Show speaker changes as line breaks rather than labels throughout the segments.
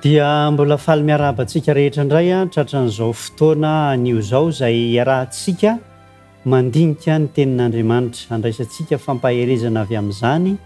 dia mbola faly miarabantsika rehetra indray a tratran'izao fotoana anio zao izay iarahantsika mandinika ny tenin'Andriamanitra, andraisantsika fampaherezana avy amin'izany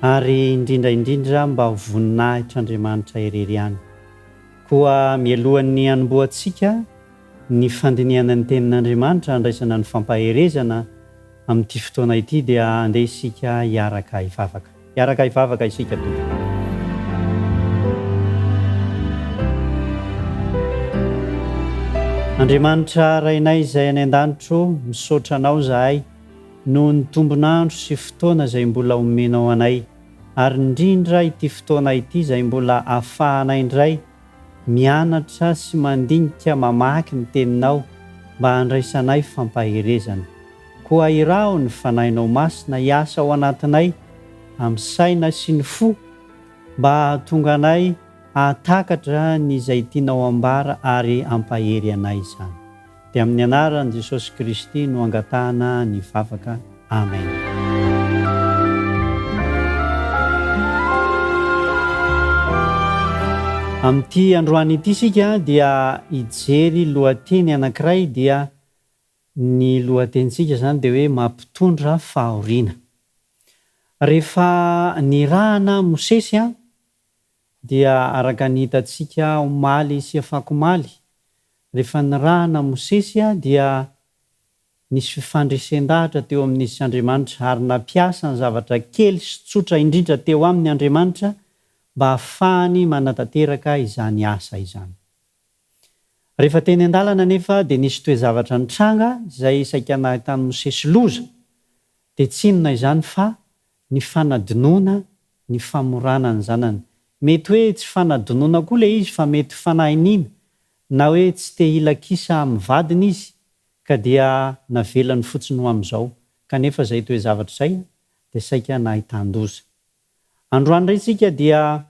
ary indrindraindrindra mba voninahitra Andriamanitra irery ihany. Koa mialohan'ny hanomboantsika ny fandiniana ny tenin'Andriamanitra andraisana ny fampaherezana amin'ity fotoana ity dia andeha isika hiaraka hivavaka isika tompoko. Andriamanitra rainay izay any an-danitro, misaotra anao zahay noho ny tombonandro sy fotoana izay mbola omenao anay, ary indrindra ity fotoana ity izay mbola ahafahanay indray mianatra sy mandinika mamaky ny teninao mba handraisanay fampaherezana. Koa irao ny fanahinao masina hiasa ao anatinay amin'ny saina sy ny fo mba hahatonga anay hahatakatra ny izay tianao ambara ary hampahery anay izany. Dia amin'ny anaran'i Jesosy Kristy no angatahana ny vavaka. Amen. Amin'ity androany ity sika dia hijery lohateny anankiray, dia ny lohatenitsika zany dia hoe mampitondra fahoriana. Rehefa nirahana Mosesy dia araka ny hitantsika omaly sy afakomaly, rehefa nirahana Mosesy dia nisy fifandresen-dahatra teo amin'izy Andriamanitra ary nampiasa ny zavatra kely sy tsotra indrindra teo amin'ny Andriamanitra mba ahafahany manatanteraka izany asa izany. Rehefa teny an-dalana nefa dia nisy toe-zavatra nitranga izay saika nahitany Mosesy loza, dia tsy inona izany fa ny fanadinoana ny famorana ny zanany. Mety hoe tsy fanadinoana koa ilay izy fa mety fanahiniana, na hoe tsy te hila kisa amin'ny vadiny izy ka dia navelany fotsiny ho amin'izao, kanefa izay toe-zavatra izay dia saika nahitan-doza. Androany indray isika dia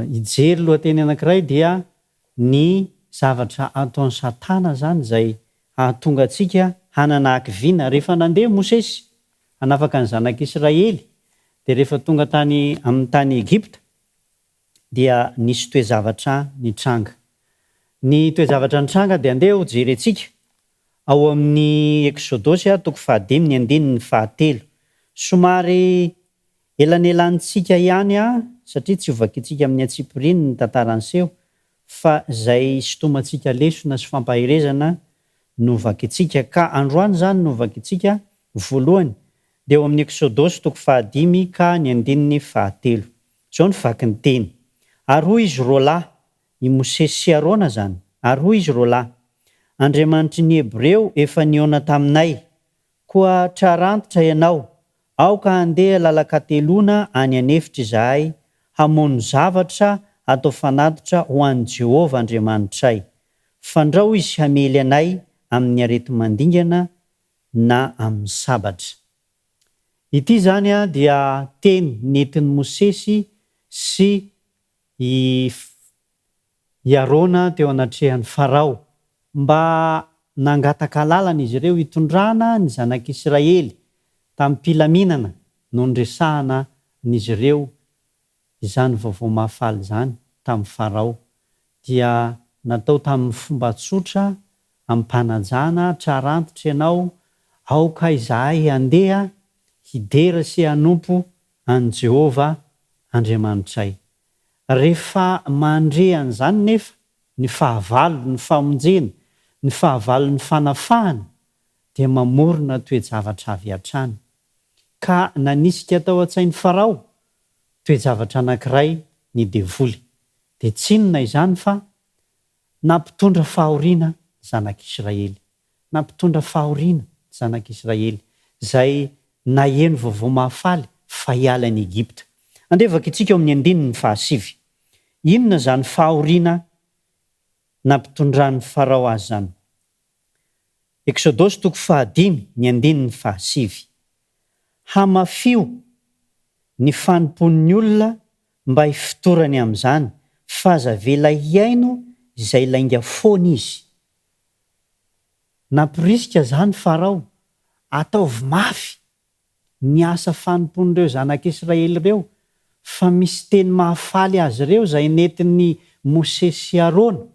hijery lohateny anankiray, dia ny zavatra ataon'ny Satana zany izay hahatonga antsika hanana hakiviana. Rehefa nandeha Mosesy hanafaka ny zanak'Israely, dia rehefa tonga amin'ny tany Egypta dia nisy toe-zavatra nitranga. Ny toe-zavatra nitranga dia andeha ho jery antsika ao amin'ny Exodosy 5:9-7. Somary elanelantsika ihany satria tsy hovakintsika amin'ny atsipiriny ny tantaran'seho, fa izay sitomantsika lesona sy fampaherezana no vakintsika. Ka androany zany no vakintsika voalohany dia eo amin'ny Exodosy 5:9-7. Izao ny vaky ny teny: ary hoy izy roa lahy, i Mosesy sy Arona zany, ary hoy izy roa lahy, Andriamanitry ny Hebreo efa niona taminay, koa trarantitra ianao, aoka handeha lalaka-teloana any anefitra izahay hamono zavatra atao fanatitra ho an'i Jehovah Andriamanitray. Fandrao izy hamely anay amin'ny arety mandingana na amin'ny sabatra. Ity zany dia teny nentin'i Mosesy sy i Arona teo anatrehan'ny Farao mba nangataka lalana izy ireo hitondrana ny zanak'Israely tamin'ny mpilaminana no nresahana n'izy ireo izany vaovao mahafaly izany tamin'ny Farao. Dia natao tamin'ny fomba tsotra, ampanajana, trarantitra ianao, aoka izahay handeha hidera sy hanompo an'i Jehovah Andriamanitray. Rehefa mandre an'izany nefa ny fahavalo, ny famonjena, ny fahavalo, ny fanafahana, dia mamorona toe-javatra avy hatrany. Ka nanisika tao an-tsain'ny Farao toe-javatra anankiray ny devoly. Dia tsy inona izany fa nampitondra fahoriana zanak'Israely. Nampitondra fahoriana zanak'Israely izay naheno vaovao mahafaly fa hiala any Egypta. Andevaka itsika eo amin'ny 9:7. Inona zany fahoriana nampitondran'ny Farao azy zany? Exodosy 5:9-7. Hamafio ny fanompon'ny olona mba hifotorany amin'izany, fa zavela hiaino izay lainga foana izy. Nampirisika zany Farao ataovy mafy ny asa fanompon'ireo zanak'Israely ireo, fa misy teny mahafaly azy ireo zay nentin'ny Mosesy sy Arona,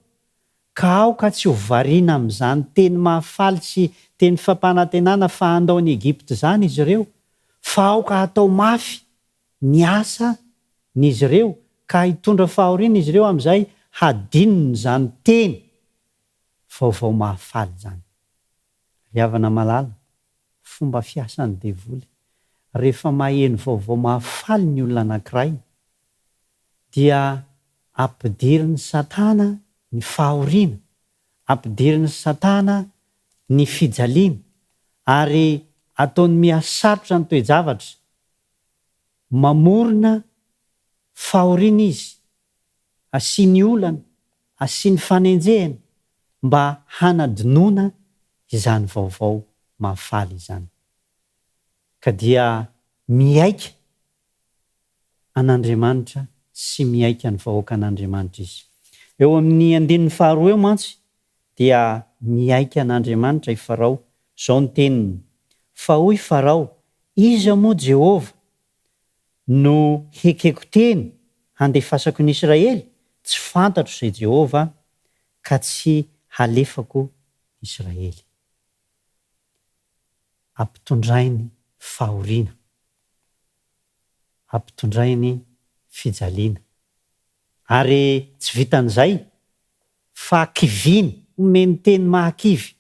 ka aoka tsy ho variana amin'izany teny mahafaly sy teny fampanantenana fa handaony Egypte zany izy ireo, fa aoka hatao mafy ny asa n'izy ireo ka hitondra fahoriana izy ireo amin'izay hadininy zany teny vaovao mahafaly zany. Ry havana malala, fomba fiasan'ny devoly rehefa maheno vaovao mahafaly ny olona anankiray dia ampidiriny Satana ny fahoriana, ampidiriny Satana ny fijaliana ary ataony mihasarotra ny toe-javatra, mamorona fahoriana izy, asiany olana, asiany fanenjehana mba hanadinoana izany vaovao mahafaly izany. Ka dia miaika an'Andriamanitra sy miaika ny vahoaka an'Andriamanitra izy. Eo amin'ny 15 eo mantsy dia miaika an'Andriamanitra i Farao, zao ny teniny: fa hoy Farao, iza moa Jehova no hekeko teny handefasako ny Israely? Tsy fantatro izay Jehova ka tsy halefako Israely. Ampitondrainy fahoriana, ampitondrainy fijaliana, ary tsy vitan'izay fa kiviny, omeny teny mahakivy.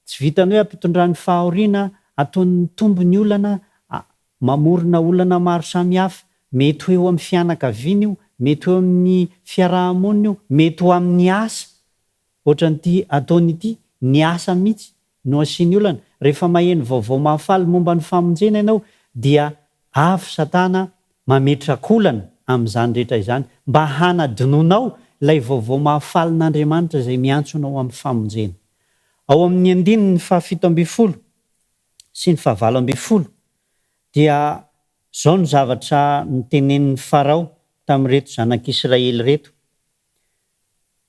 Tsy vitany hoe ampitondrainy fahoriana ataony mitombo ny olana, mamorona olana maro samihafa, mety ho eo amin'ny fianakaviana io, mety ho amin'ny fiarahamonina io, mety ho amin'ny asa. Ohatran'ity ataony ity, ny asa mihitsy no asiany olana. Rehefa maheno vaovao mahafaly momba ny famonjena ianao dia avy Satana mametrakolana amin'izany rehetra izany mba hanadinoanao ilay vaovao mahafaly n'Andriamanitra izay miantsonao amin'ny famonjena. Ao amin'ny 17 sy ny 19 dia zao ny zavatra notenenin'ny Farao tamin'ireto zanak'Israely reto: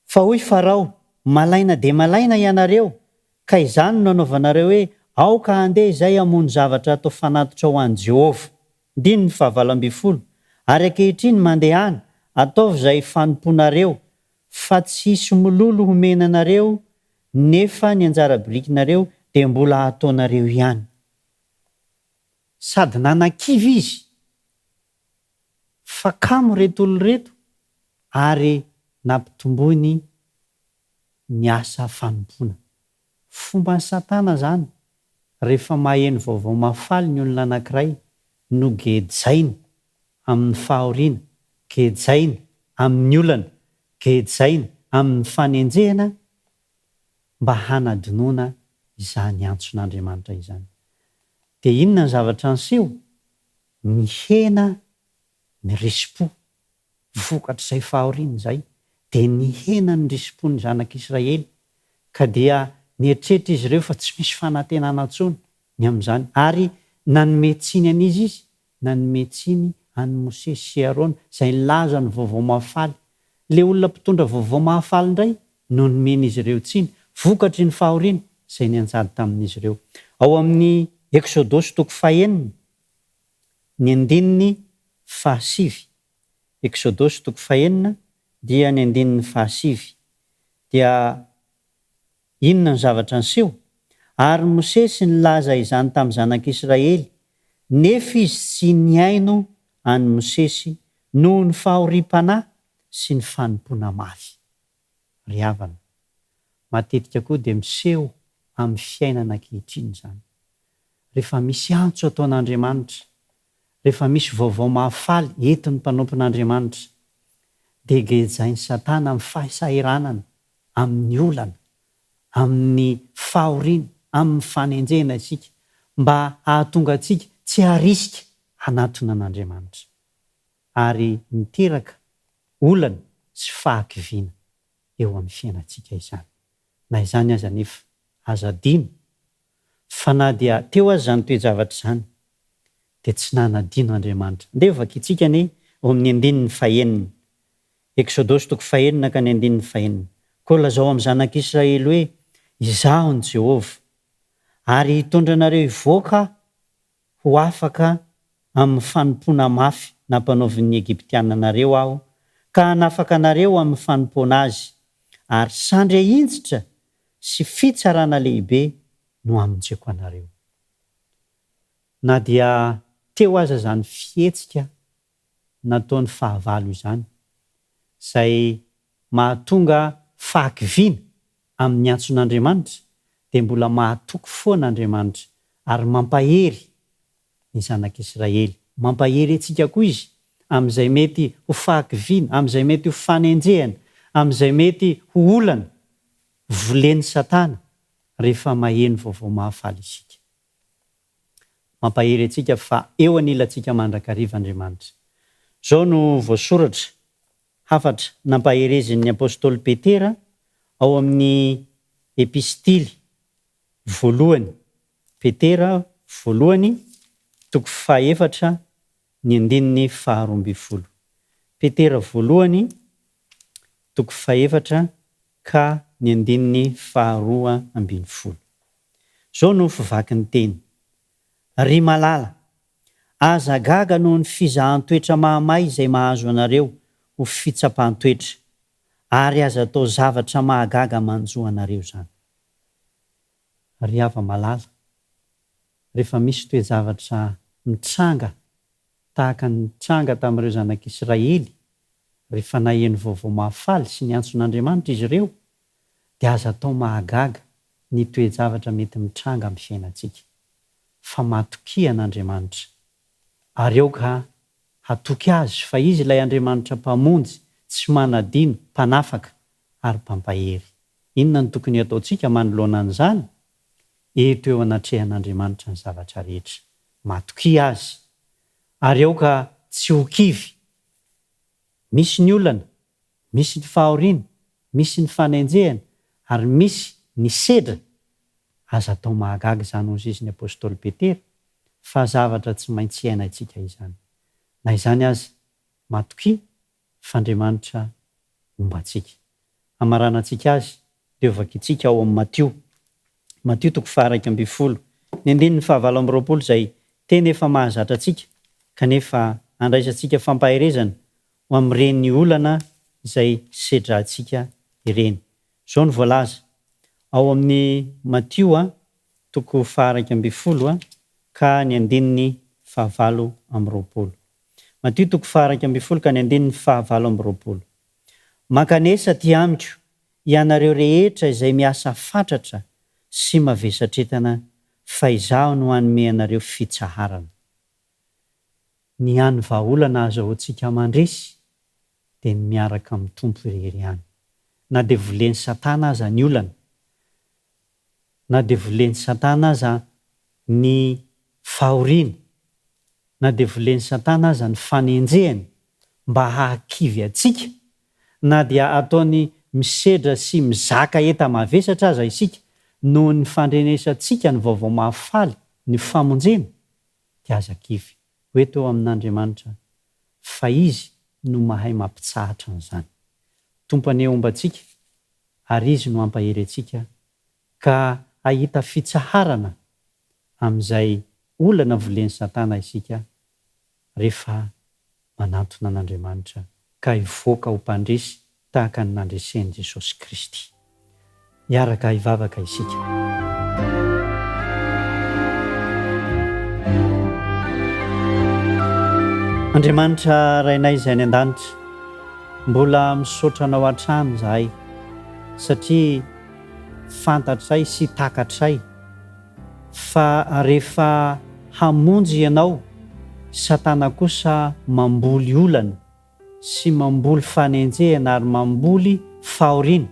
fa hoy Farao, malaina de malaina ianareo, ka izany no nanaovanareo hoe aoka handeha izay hamono zavatra atao fanatitra ho an'i Jehova. 19 ary ankehitriny mandehany, ataovy izay fanomponareo, fa tsisy mololo homenanareo, nefa ny anjara birikinareo dia mbola ataonareo ihany. Sady nanan-kivy izy, fa kamo reto olo reto, ary nampitomboiny ny asa fanompona. Fomban'ny Satana zany, rehefa maheno vaovao mahafaly ny olona anankiray no gejainy amin'ny fahoriana, gejainy amin'ny olana, gejainy amin'ny fanenjehana mba hanadinoana izany antson'Andriamanitra izany. Dia inona ny zavatra anseho? Ny hena ny risipo vokatra izay fahoriana izay, dia ny hena ny risipo ny zanak'Israely, ka dia nieritreretra izy ireo fa tsy misy fanantenana intsony ny amin'izany, ary nanometsiny an'izy izy, nanometsiny an'i Mosesy sy Arona izay laza ny vaovao mahafaly. Le olona mpitondra vaovao mahafaly indray no nomen'izy ireo tsiny, vokatry ny fahoriana izay nianjady tamin'izy ireo. Ao amin'ny Exodosy 9, ny 7, Exodosy 9 dia ny 7, dia inona ny zavatra anseho? Ary Mosesy nilaza izany tamin'ny zanak'Israely, nefa izy tsy niaino any Mosesy noho ny fahorim-panahy sy ny fanompona mafy. Ry havana, matetika koa dia miseho amin'ny fiainana ankehitriny zany. Rehefa misy antso ataon'Andriamanitra, rehefa misy vaovao mahafaly entin'ny mpanompon'Andriamanitra, dia gejainy Satana amin'ny fahasahiranana, amin'ny olana, amin'ny fahoriana, amin'ny fanenjehana isika, mba hahatonga antsika tsy harisika hanatona an'Andriamanitra, ary miteraka olana sy fahakiviana eo amin'ny fiainantsika izany. Na izany aza nefa aza adino fa na dia teo azy zany toe-javatra izany dia tsy nanadino Andriamanitra. Ndeha vakitsika ane ao amin'ny 9, Exodosy 9 ka ny 9. Koa lazao amin'ny zanak'Israely hoe, izaho ny Jehova, ary hitondra anareo hivoaka ho afaka amin'ny fanompona mafy nampanaovin'ny Egyptiana nareo aho ka hanafaka anareo amin'ny fanompona azy ary sandry intsitra sy fitsarana lehibe no amonjeko anareo. Na dia teo aza zany fihetsika nataony fahavalo izany izay mahatonga fahakiviana amin'ny antson'Andriamanitra dia mbola mahatoky foana Andriamanitra ary mampahery ny zanak'Israely. Mampahery antsika koa izy amin'izay mety ho fahakiviana, amin'izay mety ho fanenjehana, amin'izay mety ho olana volen'ny Satana rehefa maheno vaovao mahafaly isika. Mampahery antsika fa eo anilantsika mandrakariva Andriamanitra. Zao no voasoratra hafatra nampaherezin'ny apôstôly Petera ao amin'ny epistily voalohany. Petera voalohany toko fahaefatra ny andininy faharoa ambin'ny folo. Petera voalohany toko fahaefatra ka ny andininy faharoa ambin'ny folo. Zao no fivaky ny teny. Ry malala, aza gaga noho ny fizahan-toetra mahamay izay mahazo anareo ho fitsapan-toetra, ary aza atao zavatra mahagaga manjo anareo zany. Ry hava malala, rehefa misy toe-javatra mitranga tahaka ny tranga tamin'ireo zanak'Israely rehefa naheno vaovao mahafaly sy ny antson'Andriamanitra izy ireo, dia aza atao mahagaga ny toe-javatra mety mitranga amin'ny fiainantsika. Fa matokia an'Andriamanitra ary eo ka hatoky azy fa izy ilay Andriamanitra mpamonjy, tsy manadino, mpanafaka ary mpampahery. Inona no tokony ataontsika manoloana an'izany? Eto eo anatrehan'Andriamanitra ny zavatra rehetra. Matokia azy ary eo ka tsy ho kivy. Misy ny olana, misy ny fahoriana, misy ny fanenjehana ary misy ny sedra. Aza atao mahagaga izany hozy izy ny apôstôly Petera fa zavatra tsy maintsy iainantsika izany. Na izany aza matokia fa Andriamanitra ombantsika. Amaranantsika azy dia vakitsika ao amin'ny Matio toko faha 1:12 ny andininy fahavalo amby roapolo izay teny efa mahazatra antsika kanefa andraisantsika fampaherezana ho amin'ireny olana izay sedrantsika ireny. Zao ny voalaza ao amin'ny Matio toko faha 1:12 ka ny andininy fahavalo amby roapolo. Matio toko faha 1:12 ka ny andininy fahavalo amby roapolo. Mankanesa ty amiko ianareo rehetra izay miasa fatratra sy mavesatretana, fa izaho no hanome anareo fitsaharana. Ny hany vahaolana azahoantsika mandresy dia ny miaraka amin'ny tompo irery ihany. Na dia volen'ny Satana aza ny olana, na dia volen'ny Satana aza ny fahoriana, na dia volen'ny Satana aza ny fanenjehana mba hahakivy atsika, na dia ataony misedra sy mizaka eta mavesatra aza isika noho ny fandrenesantsika ny vaovao mahafaly, ny famonjena, dia aza kivy. Hoeto eo amin'Andriamanitra fa izy no mahay mampitsahatra an'izany. Tompany eo ombantsika ary izy no ampahery antsika ka ahita fitsaharana amin'izay olana volen'ny Satana isika rehefa manantona an'Andriamanitra ka hivoaka ho mpandresy tahaka ny nandresen'i Jesosy Kristy. Hiaraka hivavaka isika. Andriamanitra rainay izay ny an-danitra, mbola misaotra anao hatrany zahay satria fantatray sy takatray fa rehefa hamonjy ianao, Satana kosa mamboly olana sy mamboly fanenjehana ary mamboly fahoriana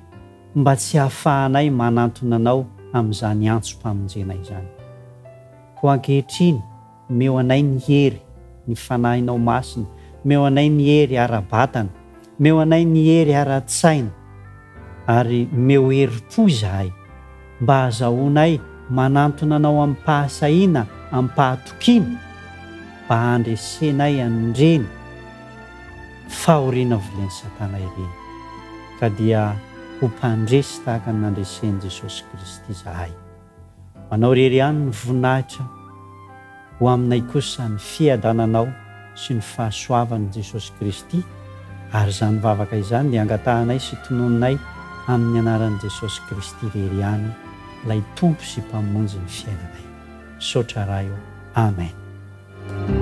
mba tsy hahafahanay manantona anao amin'izany antso-pamonjena izany. Ko ankehitriny meo anay ny hery ny fanahinao masina, meo anay ny hery ara-batana, meo anay ny hery ara-tsaina ary meo herim-po izahay mba azahoanay manantona anao amin'ny mpahasahiana, amin'ny mpahatokiana mba handresenay an'ireny fahoriana volen'ny Satana ireny, ka dia ho mpandresy tahaka ny nandresen'i Jesosy Kristy izahay. Manao rery ihany ny voninahitra ho aminay kosa ny fiadananao sy ny fahasoavan'i Jesosy Kristy. Ary izany vavaka izany dia angatahanay sy tonononay amin'ny anaran'i Jesosy Kristy irery ihany, ilay tompo sy mpamonjy ny fiainanay. Sotra ra eo. Amen.